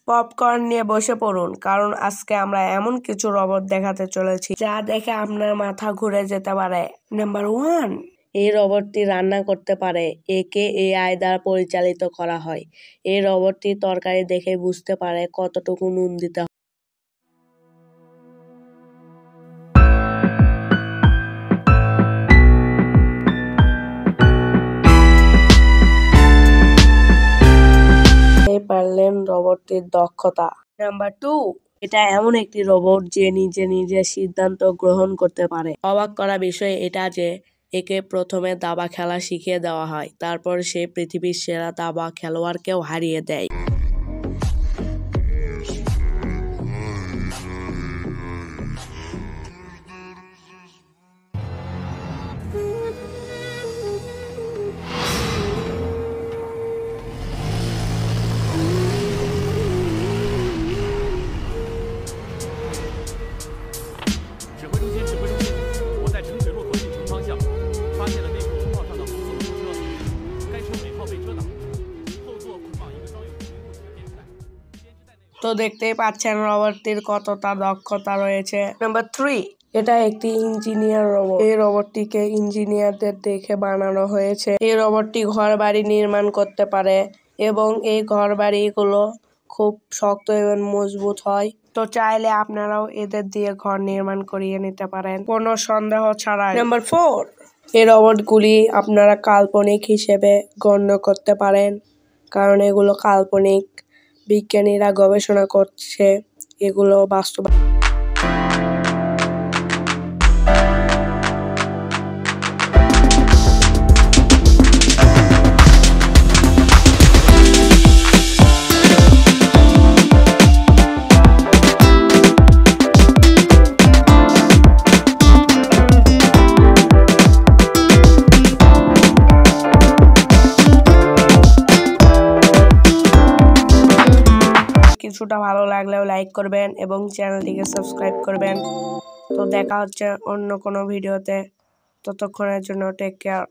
Popcorn নিয়ে বসে পড়ুন, কারণ আজকে আমরা এমন কিছু রোবট দেখাতে চলেছি যা দেখে আপনার মাথা ঘুরে যেতে পারে। নাম্বার 1, এই রোবটটি রান্না করতে পারে। একে এআই দ্বারা পরিচালিত করা হয়। এই রোবটটি তরকারি দেখে বুঝতে পারে কতটুকু নুন দিতে হবে। পারলেন রোবটটির দক্ষতা। নাম্বার 2, এটা এমন একটি রোবট যে নিজে সিদ্ধান্ত গ্রহণ করতে পারে। অবাক করা বিষয় এটা যে একে প্রথমে দাবা খেলা শিখিয়ে দেওয়া হয়, তারপর সে পৃথিবীর সেরা দাবা খেলোয়াড়কেও হারিয়ে দেয়। তো দেখতেই পাচ্ছেন রোবটটির কতটা দক্ষতা রয়েছে। নাম্বার 3, এটা একটি ইঞ্জিনিয়ার রোবট। এই রোবটটিকে ইঞ্জিনিয়ারদের দেখে বানানো হয়েছে। এই রোবটটি ঘর বাড়ি নির্মাণ করতে পারে এবং এই ঘর বাড়িগুলো খুব শক্ত এবং মজবুত হয়। তো চাইলে আপনারাও এদের দিয়ে ঘর নির্মাণ করিয়ে নিতে পারেন কোনো সন্দেহ ছাড়াই। নাম্বার 4, এই রোবটগুলি আপনারা কাল্পনিক হিসেবে গণ্য করতে পারেন, কারণ এগুলো কাল্পনিক। বিজ্ঞানীরা গবেষণা করছে এগুলো বাস্তব। কিছুটা ভালো লাগলেও লাইক করবেন এবং চ্যানেলটিকে সাবস্ক্রাইব করবেন। তো দেখা হচ্ছে অন্য কোনো ভিডিওতে। ততক্ষণের জন্য টেক কেয়ার।